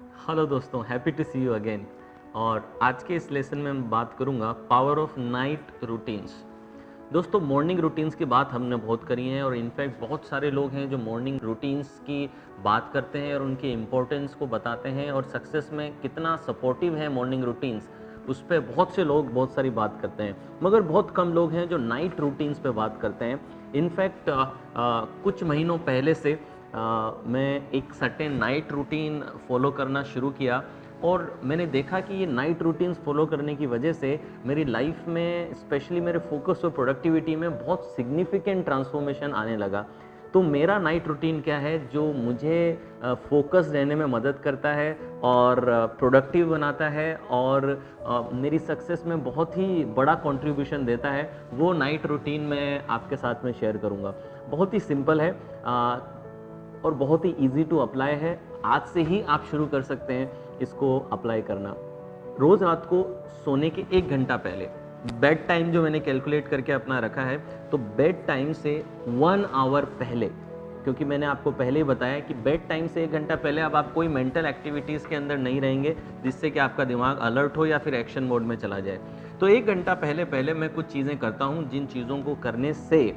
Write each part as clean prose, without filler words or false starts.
Hello दोस्तों, happy to see you again. और आज के इस लेसन में मैं बात करूंगा पावर ऑफ नाइट रूटीन्स। दोस्तों, मॉर्निंग रूटीन्स की बात हमने बहुत करी है और इनफैक्ट बहुत सारे लोग हैं जो मॉर्निंग रूटीन्स की बात करते हैं और उनके इम्पोर्टेंस को बताते हैं और सक्सेस में कितना सपोर्टिव है मॉर्निंग रूटीन्स, उस पर बहुत से लोग बहुत सारी बात करते हैं। मगर बहुत कम लोग हैं जो नाइट रूटीन्स पे बात करते हैं। इनफैक्ट कुछ महीनों पहले से मैं एक सर्टेन नाइट रूटीन फॉलो करना शुरू किया और मैंने देखा कि ये नाइट रूटीन्स फॉलो करने की वजह से मेरी लाइफ में, स्पेशली मेरे फोकस और प्रोडक्टिविटी में बहुत सिग्निफिकेंट ट्रांसफॉर्मेशन आने लगा। तो मेरा नाइट रूटीन क्या है जो मुझे फोकस रहने में मदद करता है और प्रोडक्टिव बनाता है और मेरी सक्सेस में बहुत ही बड़ा कंट्रीब्यूशन देता है, वो नाइट रूटीन मैं आपके साथ में शेयर करूँगा। बहुत ही सिंपल है और बहुत ही इजी टू अप्लाई है। आज से ही आप शुरू कर सकते हैं इसको अप्लाई करना। रोज़ रात को सोने के 1 घंटा पहले बेड टाइम जो मैंने कैलकुलेट करके अपना रखा है, तो बेड टाइम से 1 आवर पहले, क्योंकि मैंने आपको पहले ही बताया कि बेड टाइम से 1 घंटा पहले अब आप कोई मेंटल एक्टिविटीज़ के अंदर नहीं रहेंगे जिससे कि आपका दिमाग अलर्ट हो या फिर एक्शन मोड में चला जाए। तो 1 घंटा पहले पहले मैं कुछ चीज़ें करता हूँ जिन चीज़ों को करने से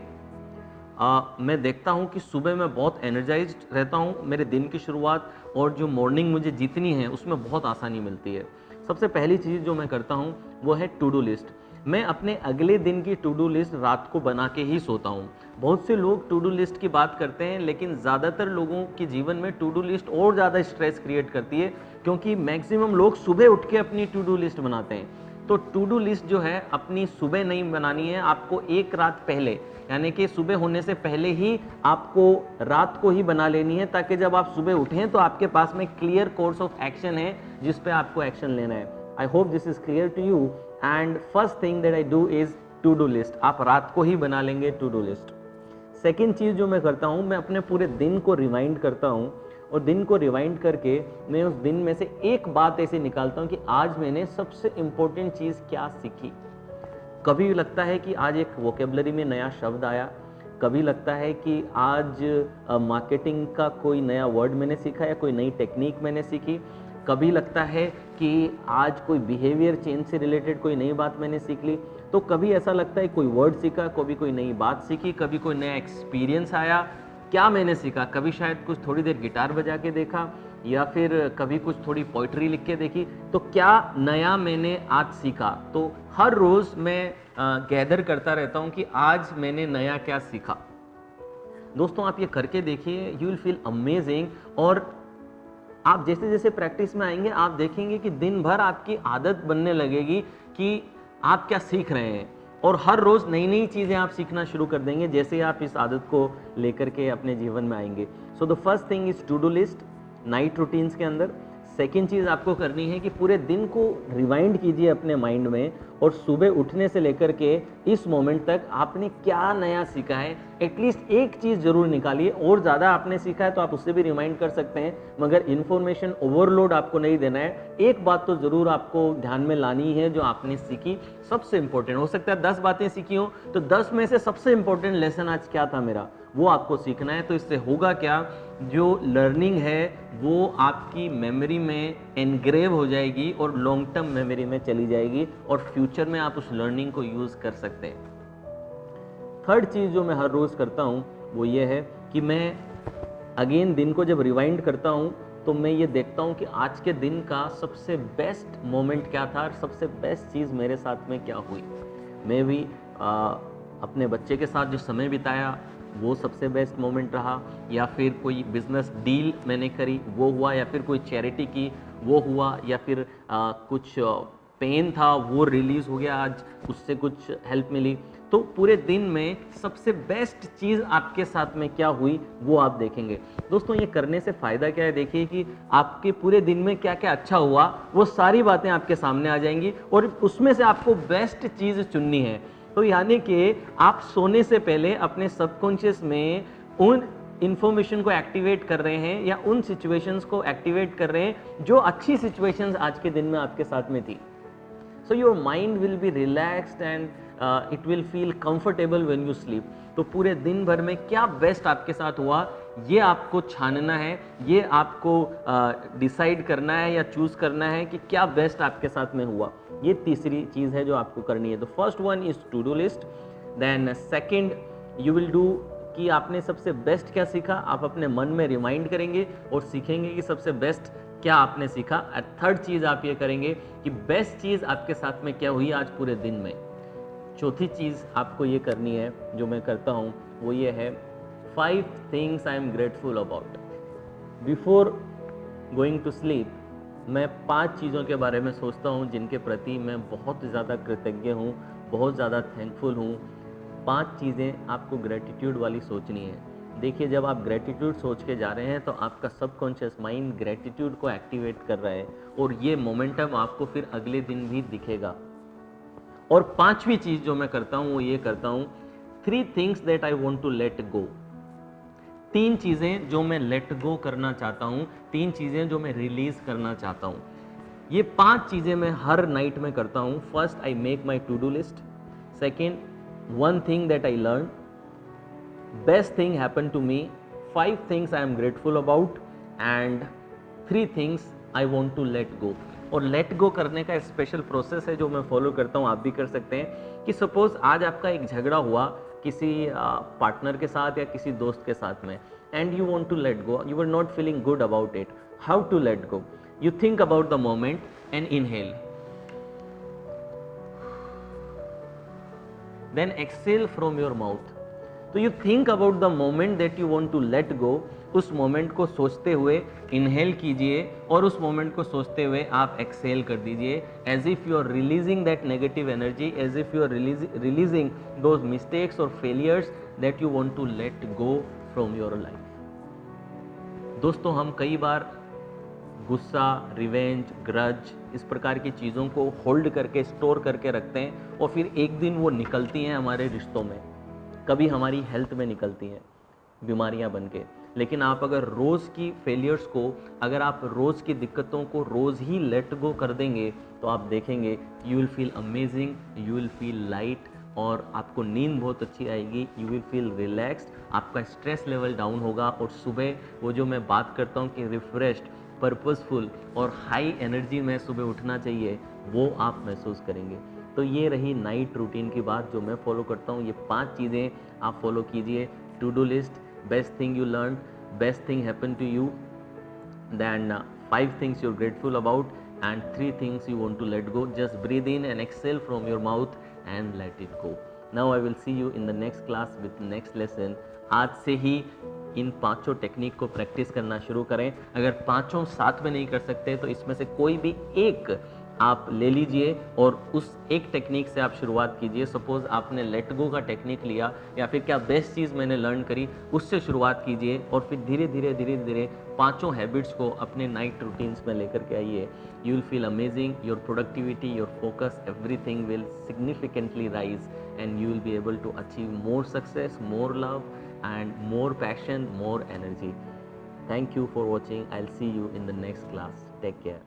मैं देखता हूँ कि सुबह मैं बहुत एनर्जाइज्ड रहता हूँ। मेरे दिन की शुरुआत और जो मॉर्निंग मुझे जीतनी है उसमें बहुत आसानी मिलती है। सबसे पहली चीज़ जो मैं करता हूँ वो है टू डू लिस्ट। मैं अपने अगले दिन की टू डू लिस्ट रात को बना के ही सोता हूँ। बहुत से लोग टू डू लिस्ट की बात करते हैं, लेकिन ज़्यादातर लोगों के जीवन में टू डू लिस्ट और ज़्यादा स्ट्रेस क्रिएट करती है, क्योंकि मैक्सिमम लोग सुबह उठ के अपनी टू डू लिस्ट बनाते हैं। तो टू डू लिस्ट जो है अपनी सुबह नहीं बनानी है, आपको एक रात पहले, यानी कि सुबह होने से पहले ही आपको रात को ही बना लेनी है, ताकि जब आप सुबह उठें तो आपके पास में क्लियर कोर्स ऑफ एक्शन है जिस पे आपको एक्शन लेना है। I hope this is clear to you. And first thing that I do is to do list. आप रात को ही बना लेंगे टू डू लिस्ट। सेकेंड चीज़ जो मैं करता हूँ, मैं अपने पूरे दिन को रिवाइंड करता हूँ और दिन को रिवाइंड करके मैं उस दिन में से एक बात ऐसे निकालता हूँ कि आज मैंने सबसे इम्पोर्टेंट चीज़ क्या सीखी। कभी लगता है कि आज एक वोकेबलरी में नया शब्द आया, कभी लगता है कि आज मार्केटिंग का कोई नया वर्ड मैंने सीखा या कोई नई टेक्निक मैंने सीखी, कभी लगता है कि आज कोई बिहेवियर चेंज से रिलेटेड कोई नई बात मैंने सीख ली, तो कभी ऐसा लगता है कोई वर्ड सीखा, कभी कोई नई बात सीखी, कभी कोई नया एक्सपीरियंस आया। क्या मैंने सीखा? कभी शायद कुछ थोड़ी देर गिटार बजा के देखा या फिर कभी कुछ थोड़ी पोइट्री लिख के देखी। तो क्या नया मैंने आज सीखा? तो हर रोज़ मैं गैदर करता रहता हूँ कि आज मैंने नया क्या सीखा। दोस्तों, आप ये करके देखिए, यू विल फील अमेजिंग। और आप जैसे जैसे प्रैक्टिस में आएंगे आप देखेंगे कि दिन भर आपकी आदत बनने लगेगी कि आप क्या सीख रहे हैं, और हर रोज़ नई नई चीज़ें आप सीखना शुरू कर देंगे जैसे आप इस आदत को लेकर के अपने जीवन में आएंगे। So the first thing is to do list night routines के अंदर। सेकेंड चीज़ आपको करनी है कि पूरे दिन को रिवाइंड कीजिए अपने माइंड में, और सुबह उठने से लेकर के इस मोमेंट तक आपने क्या नया सीखा है, एटलीस्ट एक चीज़ जरूर निकालिए। और ज़्यादा आपने सीखा है तो आप उससे भी रिमाइंड कर सकते हैं, मगर इन्फॉर्मेशन ओवरलोड आपको नहीं देना है। एक बात तो ज़रूर आपको ध्यान में लानी है जो आपने सीखी, सबसे इंपॉर्टेंट। हो सकता है 10 बातें सीखी हो, तो 10 में से सबसे इंपॉर्टेंट लेसन आज क्या था मेरा, वो आपको सीखना है। तो इससे होगा क्या, जो लर्निंग है वो आपकी मेमोरी में एनग्रेव हो जाएगी और लॉन्ग टर्म मेमोरी में चली जाएगी, और फ्यूचर में आप उस लर्निंग को यूज़ कर सकते हैं। थर्ड चीज़ जो मैं हर रोज़ करता हूँ वो ये है कि मैं अगेन दिन को जब रिवाइंड करता हूँ तो मैं ये देखता हूँ कि आज के दिन का सबसे बेस्ट मोमेंट क्या था और सबसे बेस्ट चीज़ मेरे साथ में क्या हुई। मैं भी अपने बच्चे के साथ जो समय बिताया वो सबसे बेस्ट मोमेंट रहा, या फिर कोई बिजनेस डील मैंने करी वो हुआ, या फिर कोई चैरिटी की वो हुआ, या फिर कुछ पेन था वो रिलीज़ हो गया, आज उससे कुछ हेल्प मिली। तो पूरे दिन में सबसे बेस्ट चीज़ आपके साथ में क्या हुई वो आप देखेंगे। दोस्तों, ये करने से फ़ायदा क्या है, देखिए कि आपके पूरे दिन में क्या क्या अच्छा हुआ वो सारी बातें आपके सामने आ जाएंगी, और उसमें से आपको बेस्ट चीज़ चुननी है। तो यानी कि आप सोने से पहले अपने सबकॉन्शियस में उन इंफॉर्मेशन को एक्टिवेट कर रहे हैं या उन सिचुएशंस को एक्टिवेट कर रहे हैं जो अच्छी सिचुएशंस आज के दिन में आपके साथ में थी। So your mind will be relaxed and it will feel comfortable when you sleep. तो पूरे दिन भर में क्या बेस्ट आपके साथ हुआ ये आपको छानना है, ये आपको डिसाइड करना है या चूज़ करना है कि क्या बेस्ट आपके साथ में हुआ। ये तीसरी चीज़ है जो आपको करनी है। तो first one is to do list, then second you will do कि आपने सबसे बेस्ट क्या सीखा, आप अपने मन में रिमाइंड करेंगे और सीखेंगे कि सबसे बेस्ट क्या आपने सीखा। और थर्ड चीज़ आप ये करेंगे कि बेस्ट चीज़ आपके साथ में क्या हुई आज पूरे दिन में। चौथी चीज़ आपको ये करनी है जो मैं करता हूँ, वो ये है 5 things I am grateful about. Before going to sleep मैं 5 चीज़ों के बारे में सोचता हूँ जिनके प्रति मैं बहुत ज़्यादा कृतज्ञ हूँ, बहुत ज़्यादा थैंकफुल हूँ। 5 चीज़ें आपको ग्रेटिट्यूड वाली सोचनी है। देखिए, जब आप ग्रेटिट्यूड सोच के जा रहे हैं तो आपका सबकॉन्शियस माइंड ग्रेटिट्यूड को एक्टिवेट कर रहा है और ये मोमेंटम आपको फिर अगले दिन भी दिखेगा। और 5वीं चीज़ जो मैं करता हूँ वो ये करता हूँ 3 things that I want to let go. 3 चीज़ें जो मैं लेट गो करना चाहता हूँ, 3 चीज़ें जो मैं रिलीज करना चाहता हूँ। ये 5 चीज़ें मैं हर नाइट में करता हूँ। First, I make my to do list. Second, 1 thing that I learn, best thing happen to me, 5 things I am grateful about and 3 things I want to let go. और लेट गो करने का special process है जो मैं follow करता हूँ, आप भी कर सकते हैं। कि सपोज आज आपका एक झगड़ा हुआ किसी पार्टनर के साथ या किसी दोस्त के साथ में, and you want to let go, you are not feeling good about it. How to let go? You think about the moment and inhale, then exhale from your mouth. तो you think about the moment that you want to let go. उस moment को सोचते हुए inhale कीजिए और उस moment को सोचते हुए आप एक्सेल कर दीजिए, as if you are releasing that negative energy, as if you are releasing those mistakes और failures that you want to let go from your life. दोस्तों, हम कई बार गुस्सा, रिवेंज, ग्रज, इस प्रकार की चीज़ों को होल्ड करके स्टोर करके रखते हैं और फिर एक दिन वो निकलती हैं हमारे रिश्तों में, कभी हमारी हेल्थ में निकलती हैं बीमारियां बन के। लेकिन आप अगर रोज़ की फेलियर्स को, अगर आप रोज़ की दिक्कतों को रोज़ ही लेट गो कर देंगे तो आप देखेंगे you will feel amazing, you will feel light और आपको नींद बहुत अच्छी आएगी, यू विल फील रिलैक्स्ड, आपका स्ट्रेस लेवल डाउन होगा और सुबह वो जो मैं बात करता हूँ कि रिफ्रेश्ड, पर्पसफुल और हाई एनर्जी में सुबह उठना चाहिए, वो आप महसूस करेंगे। तो ये रही नाइट रूटीन की बात जो मैं फॉलो करता हूँ। ये 5 चीज़ें आप फॉलो कीजिए। To do list, best thing you learn, best thing happen to you, then 5 things you're grateful about and 3 things you want to let go. Just breathe in and exhale from your mouth and let it go. Now I will see you in the next class with next lesson. आज से ही इन 5 technique को practice करना शुरू करें। अगर 5 साथ में नहीं कर सकते तो इसमें से कोई भी एक आप ले लीजिए और उस एक टेक्निक से आप शुरुआत कीजिए। सपोज आपने लेट गो का टेक्निक लिया या फिर क्या बेस्ट चीज़ मैंने लर्न करी, उससे शुरुआत कीजिए और फिर धीरे धीरे 5 हैबिट्स को अपने नाइट रूटीन्स में लेकर के आइए। You will feel amazing, your productivity, your focus, everything will significantly rise and you will be able to achieve more success, more love and more passion, more energy. Thank you for watching. I'll see you in the next class. Take care.